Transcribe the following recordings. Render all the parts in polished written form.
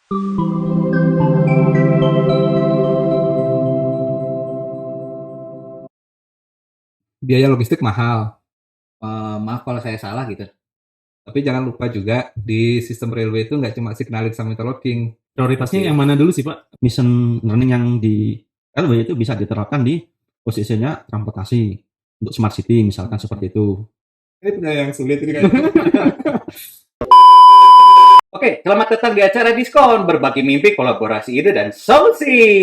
Biaya logistik mahal. Maaf kalau saya salah gitu. Tapi jangan lupa juga di sistem railway itu nggak cuma signaling sama interlocking. Prioritasnya Oke. yang mana dulu sih Pak? Mission learning yang di railway itu bisa diterapkan di posisinya transportasi untuk smart city misalkan seperti itu. Ini pertanyaan yang sulit ini kayaknya. Oke, selamat datang di acara diskon, berbagi mimpi, kolaborasi ide, dan solusi.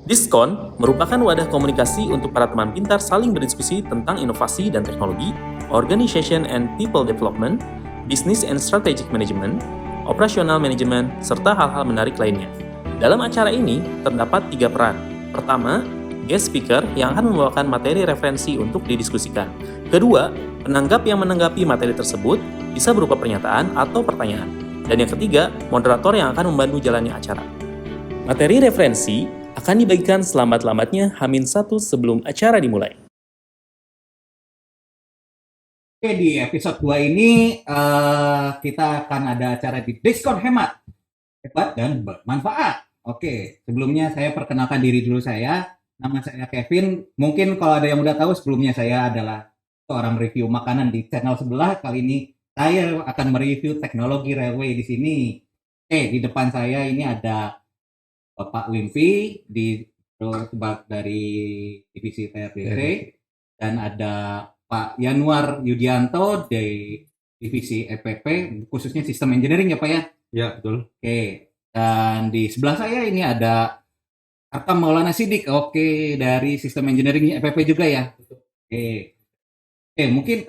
Diskon merupakan wadah komunikasi untuk para teman pintar saling berdiskusi tentang inovasi dan teknologi, organization and people development, business and strategic management, operational management, serta hal-hal menarik lainnya. Dalam acara ini terdapat 3 peran. Pertama, guest speaker yang akan membawakan materi referensi untuk didiskusikan. Kedua, penanggap yang menanggapi materi tersebut bisa berupa pernyataan atau pertanyaan. Dan yang ketiga, moderator yang akan membantu jalannya acara. Materi referensi akan dibagikan selambat-lambatnya H-1 sebelum acara dimulai. Oke, di episode 2 ini kita akan ada acara di diskon hemat dan bermanfaat. Oke, sebelumnya saya perkenalkan diri dulu saya. Nama saya Kevin. Mungkin kalau ada yang udah tahu, sebelumnya saya adalah seorang review makanan di channel sebelah. Kali ini saya akan mereview teknologi railway di sini. Oke, di depan saya ini ada Bapak Wimpi dari divisi TRDC dan ada Pak Yanuar Yudianto dari divisi EPP, khususnya sistem engineering ya Pak ya? Ya, betul. Oke, dan di sebelah saya ini ada Arkam Maulana Sidik, oke, dari sistem engineering EPP juga ya? Oke, mungkin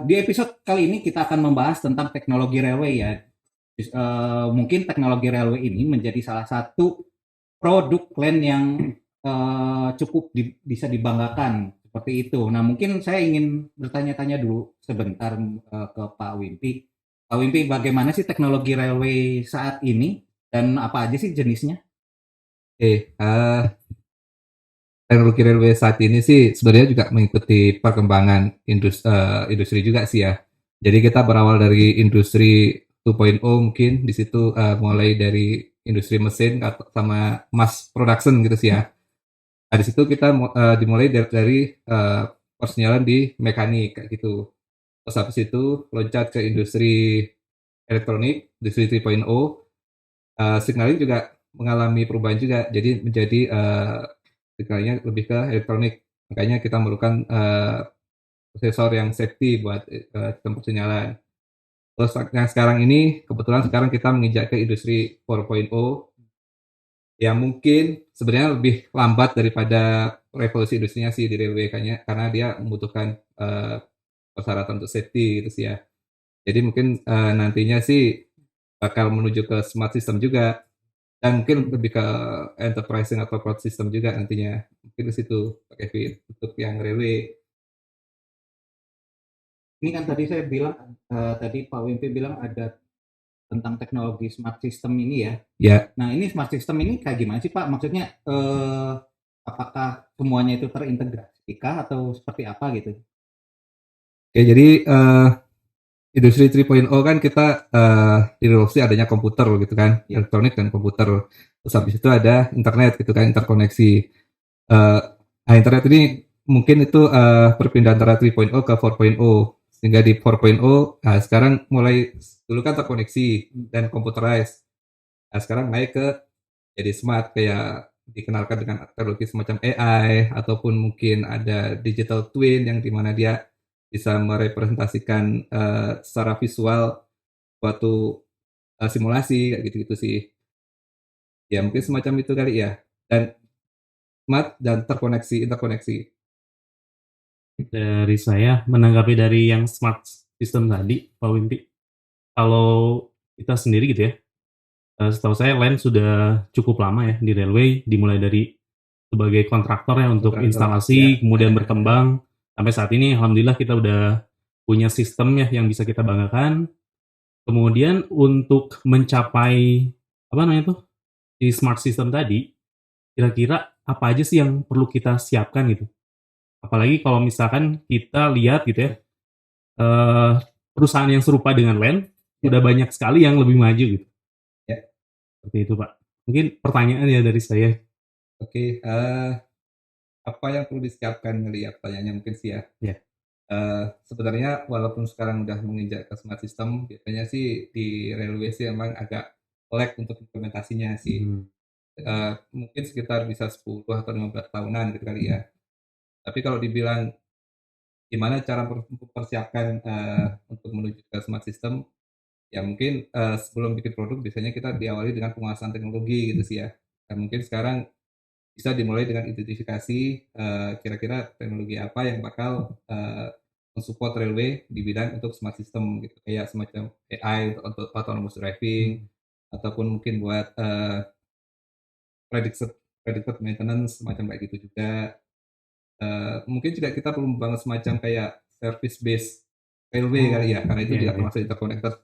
di episode kali ini kita akan membahas tentang teknologi railway ya. Mungkin teknologi railway ini menjadi salah satu produk land yang cukup bisa dibanggakan seperti itu. Nah, mungkin saya ingin bertanya-tanya dulu sebentar ke Pak Wimpi. Pak Wimpi, bagaimana sih teknologi railway saat ini dan apa aja sih jenisnya? Teknologi railway saat ini sih sebenarnya juga mengikuti perkembangan industri juga sih ya. Jadi kita berawal dari industri 2.0 mungkin di situ mulai dari industri mesin sama mass production gitu sih ya. Nah, di situ kita dimulai dari persinyalan di mekanik kayak gitu. Terus habis itu loncat ke industri elektronik, industri 3.0. Signaling juga mengalami perubahan juga, jadi menjadi signalnya lebih ke elektronik. Makanya kita memerlukan prosesor yang safety buat sistem persinyalan. Terus yang sekarang ini, kebetulan sekarang kita menginjak ke industri 4.0 yang mungkin sebenarnya lebih lambat daripada revolusi industrinya sih di railway karena dia membutuhkan persyaratan untuk safety gitu sih ya. Jadi mungkin nantinya sih bakal menuju ke smart system juga dan mungkin lebih ke enterprising atau cloud system juga nantinya. Mungkin ke situ Pak Kevin untuk yang railway. Ini kan tadi saya bilang, tadi Pak Wimpi bilang ada tentang teknologi smart system ini ya. Ya. Nah, ini smart system ini kayak gimana sih Pak? Maksudnya apakah semuanya itu terintegrasi kah atau seperti apa gitu? Oke, jadi industri 3.0 kan kita direvolusi adanya komputer gitu kan, elektronik dan komputer. Terus habis itu ada internet gitu kan, interkoneksi. Nah, internet ini mungkin itu perpindahan antara 3.0 ke 4.0. Sehingga di 4.0 sekarang mulai dulu kan terkoneksi dan computerized. Nah, sekarang naik ke jadi smart kayak dikenalkan dengan teknologi semacam AI ataupun mungkin ada digital twin yang dimana dia bisa merepresentasikan secara visual suatu simulasi kayak gitu-gitu sih. Ya mungkin semacam itu kali ya. Dan smart dan interkoneksi. Dari saya menanggapi dari yang smart system tadi, Pak Wimpi, kalau kita sendiri gitu ya, setahu saya LAN sudah cukup lama ya di railway, dimulai dari sebagai kontraktor ya untuk instalasi, kemudian berkembang sampai saat ini alhamdulillah kita udah punya sistem ya yang bisa kita banggakan. Kemudian untuk mencapai apa namanya tuh di smart system tadi, kira-kira apa aja sih yang perlu kita siapkan gitu? Apalagi kalau misalkan kita lihat gitu ya, perusahaan yang serupa dengan LAN Ya. udah banyak sekali yang lebih maju gitu. Ya. Seperti itu, Pak. Mungkin pertanyaan ya dari saya. Oke, apa yang perlu disiapkan kali ya pertanyaannya mungkin sih ya. Ya. Sebenarnya walaupun sekarang udah menginjak ke smart system, biasanya sih di railway sih emang agak lag untuk implementasinya sih. Hmm. Mungkin sekitar bisa 10 atau 15 tahunan gitu kali ya. Tapi kalau dibilang gimana cara mempersiapkan untuk menuju ke smart system, ya mungkin sebelum bikin produk biasanya kita diawali dengan penguasaan teknologi gitu sih ya. Dan mungkin sekarang bisa dimulai dengan identifikasi kira-kira teknologi apa yang bakal mensupport railway di bidang untuk smart system gitu, kayak semacam AI untuk autonomous driving ataupun mungkin buat predicted predicted maintenance semacam kayak gitu juga. Mungkin juga kita perlu membangun semacam kayak service based railway kali ya, karena itu Iya, juga iya. termasuk interconnected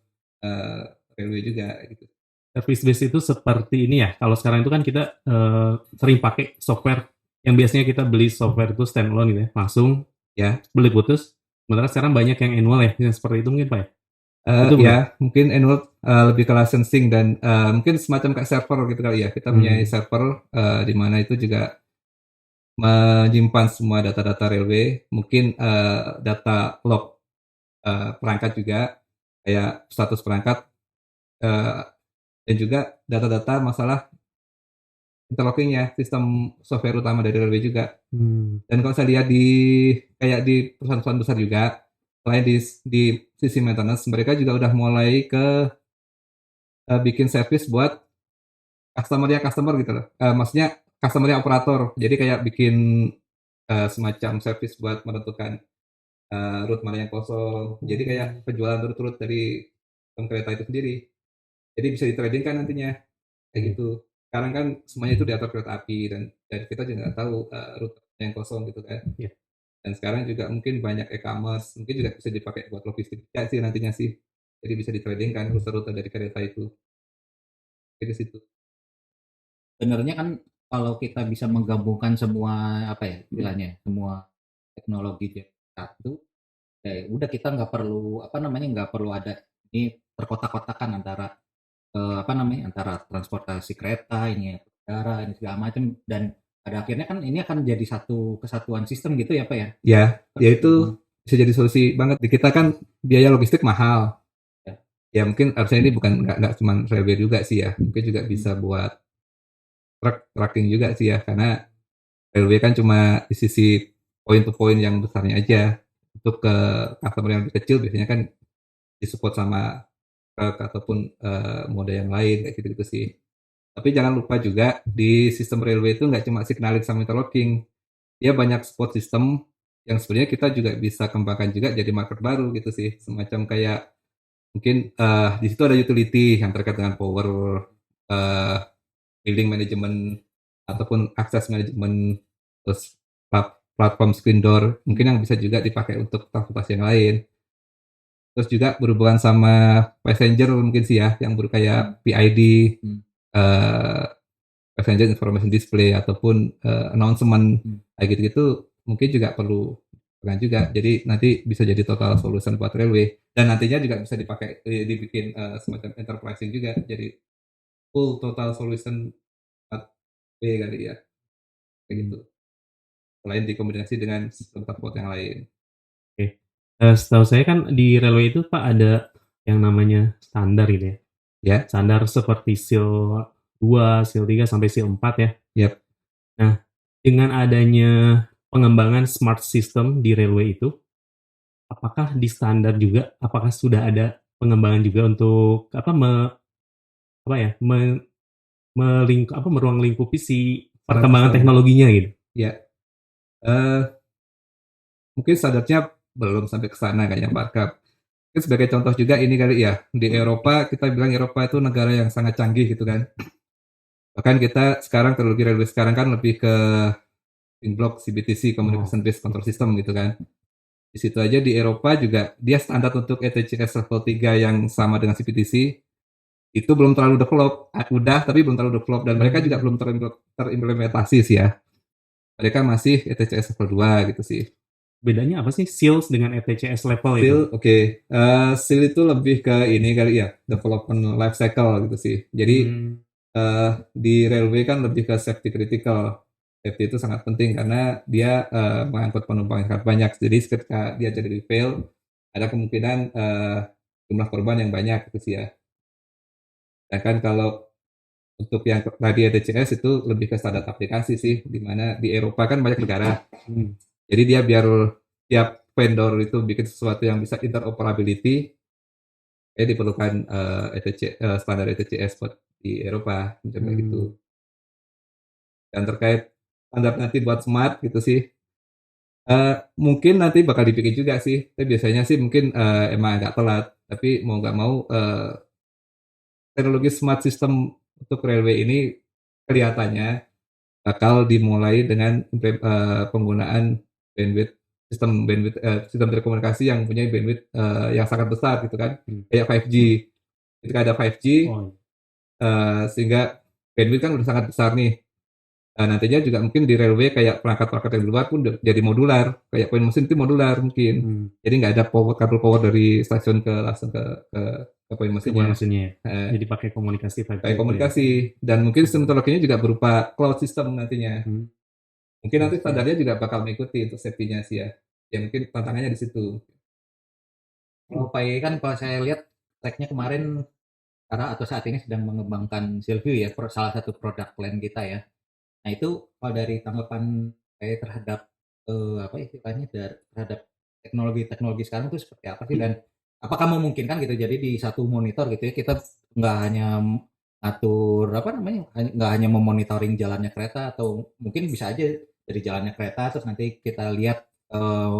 railway juga gitu. Service base itu seperti ini ya. Kalau sekarang itu kan kita sering pakai software yang biasanya kita beli software itu standalone gitu ya, langsung Ya. beli putus. Sementara sekarang banyak yang annual ya, yang seperti itu mungkin Pak ya? Itu bukan? Ya, mungkin annual lebih ke licensing dan mungkin semacam kayak server gitu kali ya. Kita punya server di mana itu juga menyimpan semua data-data railway, mungkin data log perangkat juga, kayak status perangkat, dan juga data-data masalah interlockingnya, sistem software utama dari railway juga. Dan kalau saya lihat kayak di perusahaan-perusahaan besar juga, selain di sisi maintenance, mereka juga udah mulai ke bikin service buat customer gitu loh. Maksudnya customer operator. Jadi kayak bikin semacam service buat menentukan route mana yang kosong. Jadi kayak penjualan turut-turut dari kereta itu sendiri. Jadi bisa di trading kan nantinya kayak gitu. Sekarang kan semuanya itu diatur kereta api dan kita juga nggak tahu rute yang kosong gitu kan. Iya. Dan sekarang juga mungkin banyak e-commerce, mungkin juga bisa dipakai buat logistik juga sih nantinya sih. Jadi bisa di trading kan rute-rute dari kereta itu. Jadi situ. Sebenarnya kan kalau kita bisa menggabungkan semua apa ya istilahnya, semua teknologi jadi satu, ya udah kita nggak perlu apa namanya nggak perlu ada ini terkotak-kotakan antara apa namanya antara transportasi kereta ini udara ini segala macam dan pada akhirnya kan ini akan jadi satu kesatuan sistem gitu ya Pak ya? Ya itu bisa jadi solusi banget. Di kita kan biaya logistik mahal. Ya. Ya mungkin harusnya ini bukan nggak cuma railway juga sih ya. Mungkin juga bisa buat tracking juga sih ya. Karena railway kan cuma di sisi point to point yang besarnya aja. Untuk ke customer yang lebih kecil biasanya kan disupport sama truk ataupun mode yang lain kayak gitu-gitu sih. Tapi jangan lupa juga di sistem railway itu nggak cuma signaling sama interlocking. Dia banyak support system yang sebenarnya kita juga bisa kembangkan juga jadi market baru gitu sih. Semacam kayak mungkin di situ ada utility yang terkait dengan power, building management, ataupun access management, terus platform screen door, mungkin yang bisa juga dipakai untuk transportasi yang lain. Terus juga berhubungan sama passenger mungkin sih ya, yang kayak PID, passenger information display ataupun announcement kayak gitu-gitu mungkin juga perlu dengan juga. Jadi nanti bisa jadi total solution buat railway dan nantinya juga bisa dipakai dibikin semacam enterprising juga. Jadi full total solution buat railway kali ya. Kayak gitu. Selain dikombinasi dengan sistem transport yang lain. Oke. Setahu saya kan di railway itu Pak ada yang namanya standar gitu ya. Ya. Standar seperti SIL 2, SIL 3 sampai SIL 4 ya. Yap. Nah, dengan adanya pengembangan smart system di railway itu, apakah di standar juga, apakah sudah ada pengembangan juga untuk meruang lingkupi si perkembangan teknologinya gitu? Ya. Mungkin standarnya belum sampai ke sana kayaknya Pak Arkab. Mungkin sebagai contoh juga ini kali ya, di Eropa kita bilang Eropa itu negara yang sangat canggih gitu kan. Bahkan kita sekarang teknologi railway sekarang kan lebih ke in-block CBTC, Communication Based Control System gitu kan. Di situ aja di Eropa juga dia standar untuk ETCS level 3 yang sama dengan CBTC itu belum terlalu develop. Udah tapi belum terlalu develop dan mereka juga belum terimplementasi sih ya. Mereka masih ETCS level 2 gitu sih. bedanya apa sih SEALS dengan ETCS level itu? Seal, oke. Seal itu lebih ke ini kali ya, development life cycle gitu sih. Jadi Hmm, di railway kan lebih ke safety critical. Safety itu sangat penting karena dia mengangkut penumpang yang sangat banyak. Jadi ketika dia jadi fail, ada kemungkinan jumlah korban yang banyak gitu sih ya. Sedangkan kalau untuk yang tadi ETCS itu lebih ke standar aplikasi sih, di mana di Eropa kan banyak negara. hmm, Jadi dia biar tiap vendor itu bikin sesuatu yang bisa interoperability, diperlukan standar ETCS buat di Eropa, macam kayak gitu. hmm, Dan terkait standar nanti buat smart gitu sih, mungkin nanti bakal dibikin juga sih. Tapi biasanya sih mungkin emang agak telat. Tapi mau nggak mau teknologi smart system untuk railway ini kelihatannya bakal dimulai dengan penggunaan bandwidth sistem telekomunikasi yang punya bandwidth yang sangat besar gitu kan, hmm. kayak 5G. Ketika ada 5G, Oh, sehingga bandwidth kan udah sangat besar nih. Nantinya juga mungkin di railway kayak perangkat-perangkat yang di luar pun jadi modular, kayak koin mesin itu modular mungkin. hmm. Jadi nggak ada kabel power dari stasiun ke langsung ke koin Sebuah mesinnya. mesinnya ya. Eh, Jadi pakai komunikasi 5G Kayak itu ya. komunikasi, dan mungkin sistem teknologinya juga berupa cloud system nantinya. Hmm. Mungkin nanti Oke. standarnya juga bakal mengikuti untuk safety-nya sih ya. Ya mungkin tantangannya di situ. Kalau Pak Yai kan kalau saya lihat tracknya kemarin karena atau saat ini sedang mengembangkan Silview ya, salah satu produk plan kita ya. Nah itu kalau dari tanggapan saya terhadap apa istilahnya terhadap teknologi-teknologi sekarang itu seperti apa sih, dan apakah memungkinkan gitu jadi di satu monitor gitu ya kita nggak hanya atur apa namanya nggak hanya memonitoring jalannya kereta, atau mungkin bisa aja dari jalannya kereta terus nanti kita lihat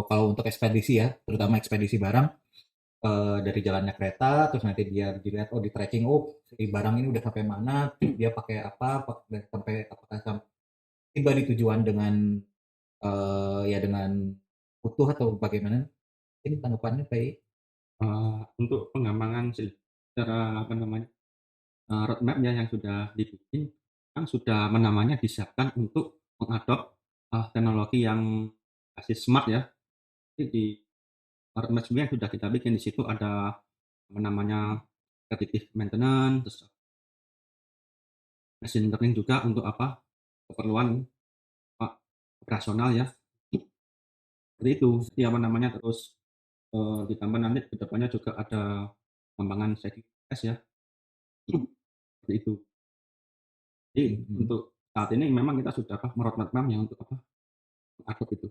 kalau untuk ekspedisi ya, terutama ekspedisi barang, dari jalannya kereta terus nanti dia dilihat di tracking, si barang ini udah sampai mana, dia pakai apa, sampai apakah tiba di tujuan dengan ya dengan utuh atau bagaimana? Ini tanggapannya baik. Untuk pengembangan secara apa namanya, roadmap-nya yang sudah dibikin, kan sudah namanya disiapkan untuk mengadop teknologi yang basis smart ya. Jadi di roadmap sebenarnya sudah kita bikin, di situ ada apa namanya, predictive maintenance, terus machine learning juga untuk apa, keperluan operasional ya, seperti itu. Jadi apa namanya, terus ditambah nanti ke depannya juga ada pengembangan security ya, seperti itu. Jadi Mhm. untuk saat ini memang kita sudah me-roadmap ya untuk mengadop itu.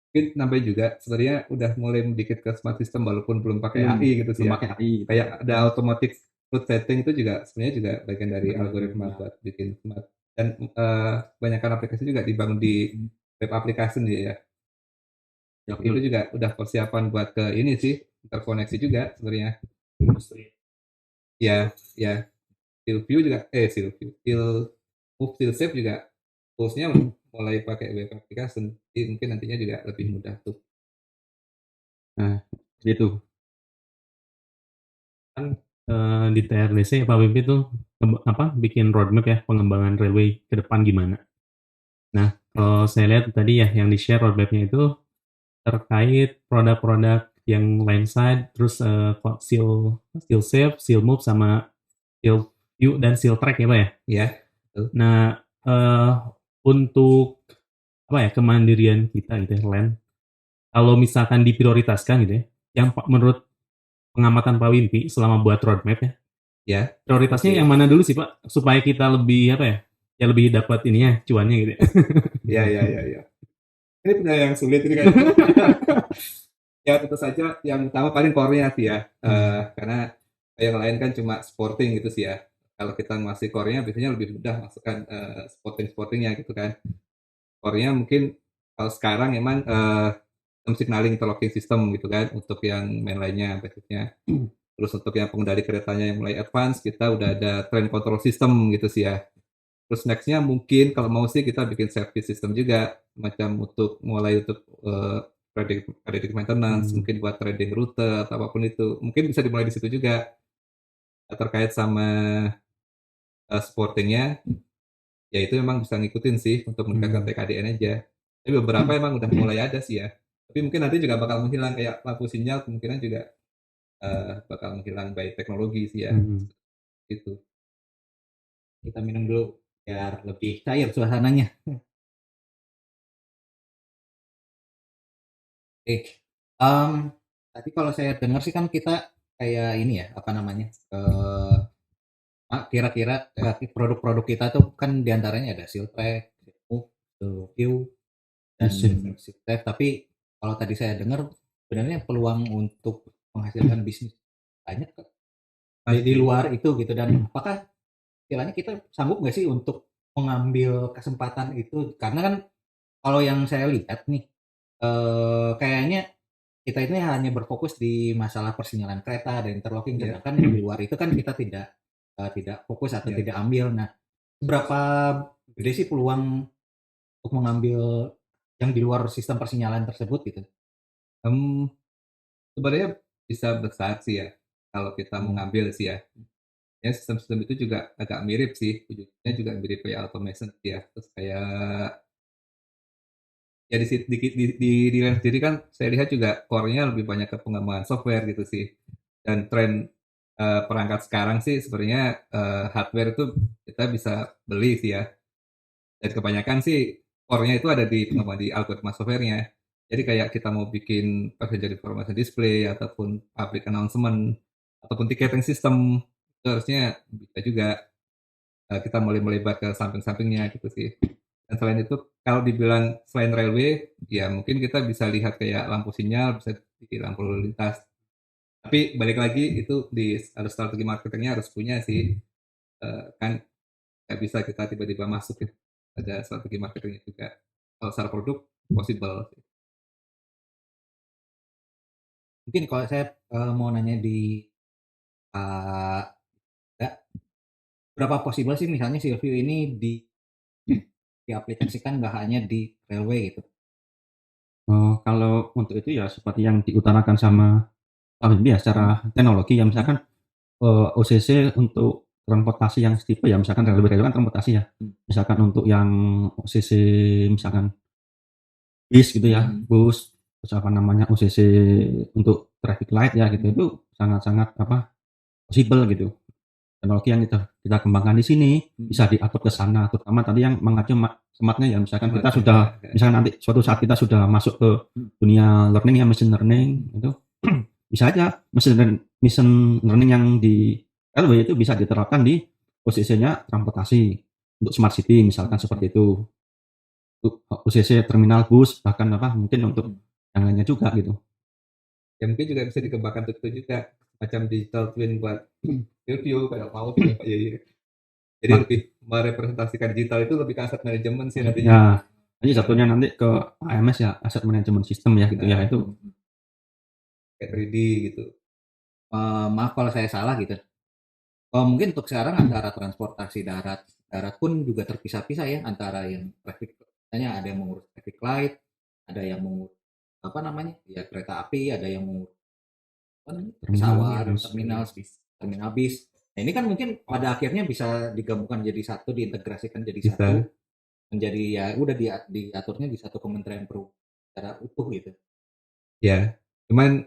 Mungkin nambahin juga, sebenarnya udah mulai dikit ke smart system walaupun belum pakai AI gitu sih Belum ya. pakai AI gitu. Kayak ada automatic route setting itu juga sebenarnya juga bagian dari Benar, algoritma benar. buat bikin smart. Dan kebanyakan aplikasi juga dibangun di web application ya. Ya, Itu betul. juga udah persiapan buat ke ini sih, terkoneksi juga sebenarnya. Industri. Ya, ya. Silview juga, Silview, Move, Silsave juga tools-nya mulai pakai web application. Jadi mungkin nantinya juga lebih mudah tuh. Nah, seperti itu. Kan di TRDC Pak Wimpi tuh bikin roadmap ya pengembangan railway ke depan gimana. Nah, kalau saya lihat tadi ya yang di-share roadmap-nya itu terkait produk-produk yang line side, terus seal save, seal move, sama seal view dan seal track ya Pak ya. Ya. Nah, untuk apa ya kemandirian kita gitu ya, land, kalau misalkan diprioritaskan gitu ya, yang menurut pengamatan Pak Wimpi selama buat roadmap ya, Ya. prioritasnya Oke. yang mana dulu sih Pak, supaya kita lebih apa ya lebih dapat ininya cuannya gitu ya. Ya. Ini pertanyaan yang sulit ini kan. Ya tentu saja yang utama paling core-nya sih ya. Karena yang lain kan cuma sporting gitu sih ya. Kalau kita masih core-nya biasanya lebih mudah masukkan sporting-sportingnya gitu kan. Core-nya mungkin kalau sekarang emang sistem signaling interlocking system gitu kan untuk yang main lainnya basicnya. Terus untuk yang pengendali keretanya yang mulai advance kita udah ada train control system gitu sih ya. Terus next-nya mungkin kalau mau sih kita bikin service system juga, macam untuk mulai untuk predictive maintenance, mungkin buat trading rute atau apapun itu. Mungkin bisa dimulai di situ juga. Terkait sama supporting-nya, ya itu memang bisa ngikutin sih untuk meningkatkan TKDN aja. Tapi beberapa emang udah mulai ada sih ya. Tapi mungkin nanti juga bakal menghilang kayak lampu sinyal kemungkinan juga bakal menghilang by teknologi sih ya. Gitu. Kita minum dulu biar lebih cair suasananya. Oke. Tadi kalau saya dengar sih kan kita kayak ini ya, apa namanya? Kira-kira produk-produk kita tuh kan diantaranya ada Siltrek, Silmove, View, dan Siltrek. Tapi kalau tadi saya dengar sebenarnya peluang untuk menghasilkan bisnis banyak di luar itu gitu, dan apakah istilahnya kita sanggup nggak sih untuk mengambil kesempatan itu, karena kan kalau yang saya lihat nih kayaknya kita ini hanya berfokus di masalah persinyalan kereta dan interlocking, sedangkan di luar itu kan kita tidak fokus atau tidak ambil. Nah, berapa gede sih peluang untuk mengambil yang di luar sistem persinyalan tersebut gitu? Sebenarnya bisa besar sih ya kalau kita mengambil sih ya. Ya sistem-sistem itu juga agak mirip sih, ujungnya juga mirip kayak automation sih ya. Terus kayak ya di lain sendiri kan saya lihat juga core-nya lebih banyak ke pengembangan software gitu sih. Dan tren perangkat sekarang sih sebenarnya hardware itu kita bisa beli sih ya. Dan kebanyakan sih core-nya itu ada di pengembangan di algoritma software-nya. Jadi kayak kita mau bikin passenger information display ataupun public announcement ataupun ticketing system itu harusnya bisa juga kita mulai melebar ke samping-sampingnya gitu sih. Dan selain itu kalau dibilang selain railway ya mungkin kita bisa lihat kayak lampu sinyal, bisa di lampu lalu lintas. Tapi balik lagi itu harus strategi marketingnya harus punya sih. Kan nggak bisa kita tiba-tiba masuk ya. Ada strategi marketingnya juga. Kalau secara produk possible. Mungkin kalau saya mau nanya di ya, berapa possible sih misalnya Silvio ini diaplikasikan nggak hanya di railway gitu? Kalau untuk itu ya seperti yang diutarakan sama Pak Wimbi ya secara teknologi ya misalkan OCC untuk transportasi yang tipe ya misalkan railway kan transportasi ya. Misalkan untuk yang OCC misalkan bis gitu ya, bus terus apa namanya OCC untuk traffic light ya gitu itu sangat-sangat possible gitu. Teknologi yang kita kembangkan di sini bisa diatur ke sana, terutama tadi yang mengacu smartnya ya misalkan kita sudah misalkan nanti suatu saat kita sudah masuk ke dunia learning ya machine learning itu bisa aja machine learning yang di railway itu bisa diterapkan di posisinya transportasi untuk smart city misalkan seperti itu. Untuk OCC terminal bus bahkan mungkin untuk yang lainnya juga gitu. Ya mungkin juga bisa dikembangkan untuk itu juga macam digital twin buat review kayak mau Pak Yai. Jadi lebih merepresentasikan digital itu lebih ke aset manajemen sih nantinya. Ya, jadi satunya nanti ke AMS ya, Asset Management System ya gitu ya itu. Kayak 3D gitu. Maaf kalau saya salah gitu. Mungkin untuk sekarang antara transportasi darat pun juga terpisah-pisah ya, antara yang traffic, misalnya ada yang mengurus traffic light, ada yang mengurus apa namanya ya kereta api, ada yang mengurus pesawat, terminal bis. Nah ini kan mungkin pada akhirnya bisa digabungkan jadi satu, diintegrasikan jadi Bisa. satu, menjadi ya udah diaturnya di satu kementerian perhubungan secara utuh gitu. Ya, cuman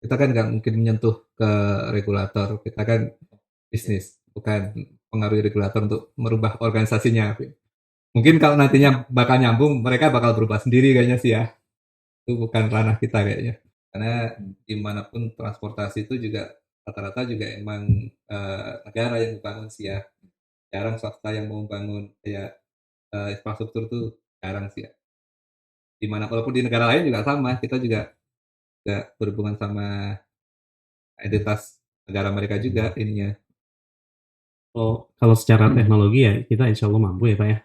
kita kan nggak mungkin menyentuh ke regulator, kita kan bisnis, bukan pengaruhi regulator untuk merubah organisasinya. Mungkin kalau nantinya bakal nyambung, mereka bakal berubah sendiri kayaknya sih ya. Itu bukan ranah kita kayaknya. Karena dimanapun transportasi itu juga rata-rata juga emang negara yang membangun sih ya. Jarang swasta yang mau membangun kayak infrastruktur tuh jarang sih ya. Dimana walaupun di negara lain juga sama, kita juga berhubungan sama entitas negara mereka juga ininya. Kalau secara teknologi ya kita insya Allah mampu ya Pak ya.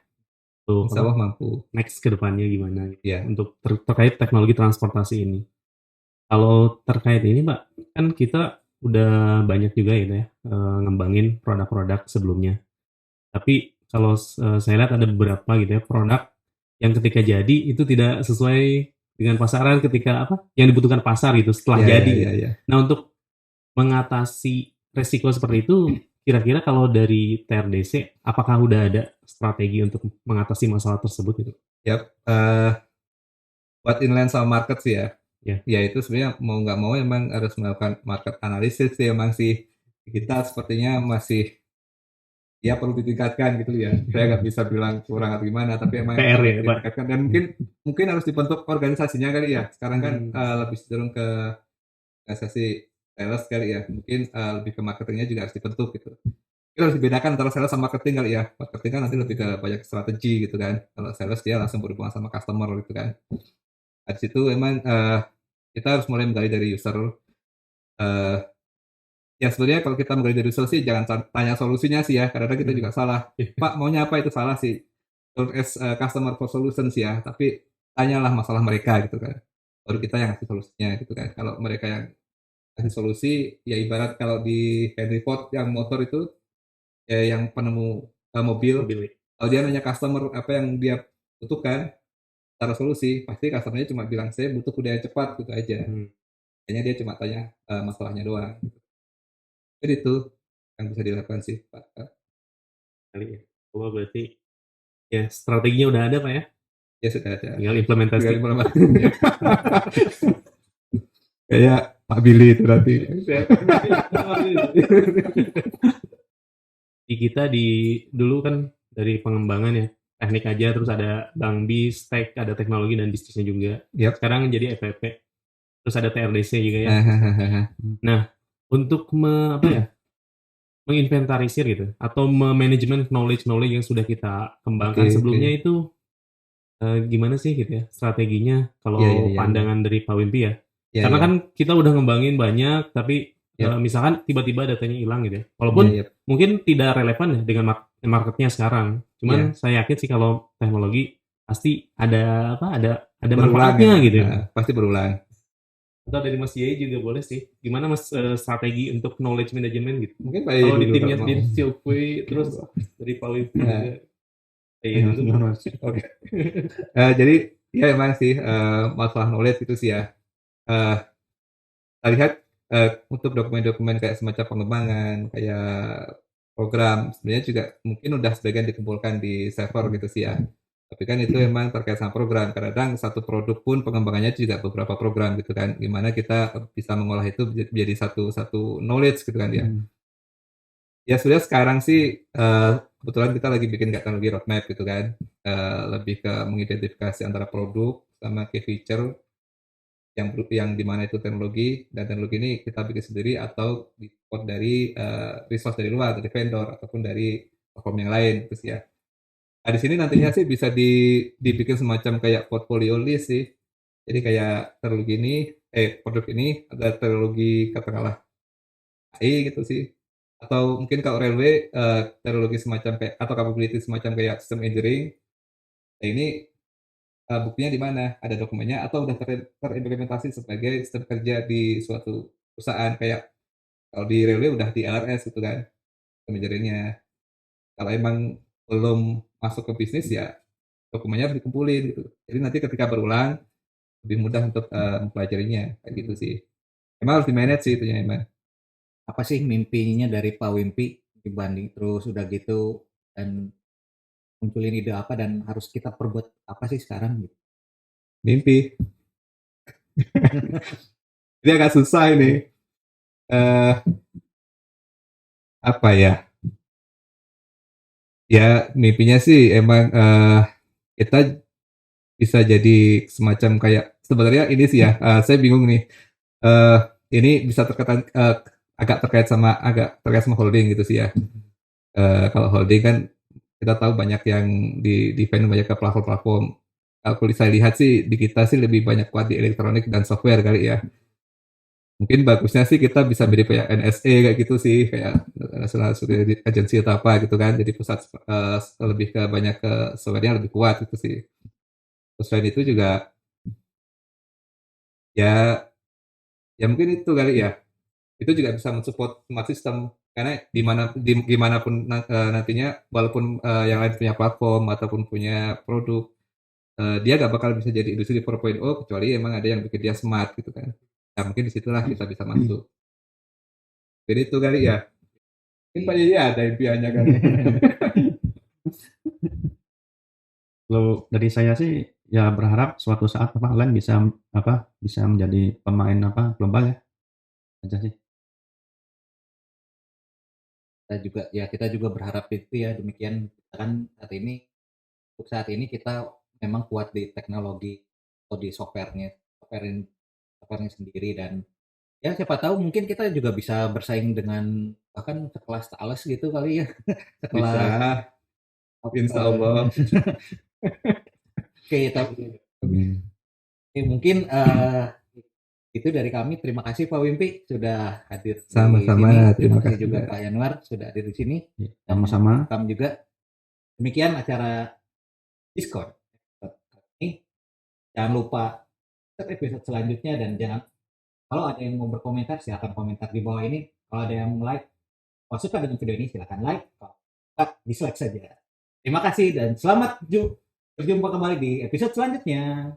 Tuh, Insya Allah mampu. next ke depannya gimana gitu. Ya. Untuk terkait teknologi transportasi ini. Kalau terkait ini Pak, kan kita udah banyak juga gitu ya ngembangin produk-produk sebelumnya. Tapi kalau saya lihat ada beberapa gitu ya produk yang ketika jadi itu tidak sesuai dengan pasaran ketika yang dibutuhkan pasar gitu setelah jadi. Ya. Nah untuk mengatasi resiko seperti itu, kira-kira kalau dari TRDC, apakah udah ada strategi untuk mengatasi masalah tersebut gitu? Yap. buat inline sama market sih ya. Ya. Ya itu sebenarnya mau nggak mau emang harus melakukan market analysis sih emang sih. Kita sepertinya masih ya perlu ditingkatkan gitu ya. Saya nggak bisa bilang kurang atau gimana, tapi emang PR harus ya, Pak. ditingkatkan dan mungkin harus dibentuk organisasinya kali ya. Sekarang kan lebih cenderung ke organisasi sales kali ya. Mungkin lebih ke marketingnya juga harus dibentuk gitu. Kita harus dibedakan antara sales sama marketing kali ya. Marketing kan nanti lebih ke banyak strategi gitu kan. Kalau sales dia langsung berhubungan sama customer gitu kan. Nah, di situ emang kita harus mulai menggali dari user. eh Ya sebenarnya kalau kita menggali dari user sih jangan tanya solusinya sih ya. Kadang-kadang kita juga salah. Pak maunya apa itu salah sih. Don't ask customer for solutions ya. Tapi tanyalah masalah mereka gitu kan. Baru kita yang ngasih solusinya gitu kan. Kalau mereka yang kasih solusi, ya ibarat kalau di Henry Ford yang motor itu, ya yang penemu mobil, Mobil. kalau dia nanya customer apa yang dia butuhkan, secara solusi, pasti customernya cuma bilang saya butuh kuda yang cepat gitu aja. Kayaknya dia cuma tanya masalahnya doang. Jadi itu yang bisa dilakukan sih, Pak. Kali ya. Oh, berarti ya strateginya udah ada, Pak ya. Ya sudah ada. Tinggal implementasi. Tinggal implementasi. Kayak Pak Billy itu nanti. Di kita dulu kan dari pengembangan ya, teknik aja, terus ada Bang Bis, Tech, ada teknologi dan bisnisnya juga. Yap. Sekarang jadi FPP. Terus ada TRDC juga ya. Nah, untuk menginventarisir gitu atau memanajemen knowledge yang sudah kita kembangkan Oke, sebelumnya oke. itu gimana sih gitu ya strateginya kalau Iya. pandangan dari Pak Wimpi ya? Iya, Karena iya. kan kita udah ngembangin banyak tapi Yap. misalkan tiba-tiba datanya hilang gitu ya. Walaupun Iya, yap. mungkin tidak relevan ya dengan marketnya sekarang. Cuman saya yakin sih kalau teknologi pasti ada Berulang manfaatnya ya. gitu. Pasti berulang. Atau dari Mas Yai juga boleh sih. Gimana Mas strategi untuk knowledge management gitu? Mungkin Pak Yai Kalau di dulu timnya kalau mau. di Silkui terus dari Pak Wimpi Nah. juga. Kayak gitu. Oke. Jadi ya emang sih masalah knowledge itu sih ya. Kita lihat untuk dokumen-dokumen kayak semacam pengembangan, kayak program, sebenarnya juga mungkin udah sebagian dikumpulkan di server gitu sih ya. Tapi kan itu emang terkait sama program. Kadang satu produk pun pengembangannya juga beberapa program gitu kan. Gimana kita bisa mengolah itu menjadi satu knowledge gitu kan ya. Ya sudah sekarang sih kebetulan kita lagi bikin teknologi roadmap gitu kan. Lebih ke mengidentifikasi antara produk sama key feature yang dimana itu teknologi, dan teknologi ini kita bikin sendiri atau di-support dari resource dari luar, dari vendor ataupun dari platform yang lain gitu sih ya. Nah, di sini nantinya sih bisa dibikin semacam kayak portfolio list sih. Jadi kayak teknologi ini, produk ini ada teknologi katakanlah AI gitu sih. Atau mungkin kalau railway teknologi semacam kayak atau capability semacam kayak system engineering. Nah, ini buktinya di mana? Ada dokumennya atau udah terimplementasi sebagai sistem kerja di suatu perusahaan kayak kalau di railway udah di LRS gitu kan manajernya. Kalau emang belum masuk ke bisnis ya dokumennya harus dikumpulin gitu. Jadi nanti ketika berulang lebih mudah untuk mempelajarinya kayak gitu sih. Emang harus di manage sih itunya emang. Apa sih mimpinya dari Pak Wimpi dibanding terus udah gitu dan munculin ide apa dan harus kita perbuat apa sih sekarang gitu? Mimpi. Ini agak susah ini. Apa ya? Ya mimpinya sih emang kita bisa jadi semacam kayak sebenarnya ini sih ya saya bingung nih. Ini bisa agak terkait sama holding gitu sih ya. Kalau holding kan kita tahu banyak yang di depend banyak ke platform-platform. Kalau saya lihat sih di kita sih lebih banyak kuat di elektronik dan software kali ya. Mungkin bagusnya sih kita bisa jadi kayak NSA kayak gitu sih, kayak National Security Agency atau apa gitu kan. Jadi pusat lebih ke banyak ke software-nya lebih kuat gitu sih. Terus selain itu juga ya ya mungkin itu kali ya. Itu juga bisa mensupport smart system karena gimana pun nantinya walaupun yang lain punya platform ataupun punya produk dia gak bakal bisa jadi industri 4.0 kecuali emang ada yang bikin dia smart gitu kan. Nah mungkin disitulah kita bisa masuk. Jadi itu kali ya. Mungkin Pak Yaya ada impiannya kan. Kalau dari saya sih ya berharap suatu saat LAN bisa bisa menjadi pemain global ya. Aja sih. Kita juga berharap itu ya, demikian kan untuk saat ini kita memang kuat di teknologi atau di softwarenya sendiri, dan ya siapa tahu mungkin kita juga bisa bersaing dengan bahkan sekelas Thales gitu kali ya. Bisa, Sekelas insya Allah. Oke, mungkin itu dari kami. Terima kasih Pak Wimpi sudah hadir di Sama-sama, sini. terima kasih kasih juga juga. Pak Yanuar sudah hadir di sini. Ya, Dan sama-sama. kami juga. Demikian acara Discord ini. Jangan lupa episode selanjutnya, dan kalau ada yang mau berkomentar silahkan komentar di bawah ini. Kalau ada yang like, kalau suka dengan video ini silahkan like, kalau suka dislike saja. Terima kasih dan selamat berjumpa kembali di episode selanjutnya.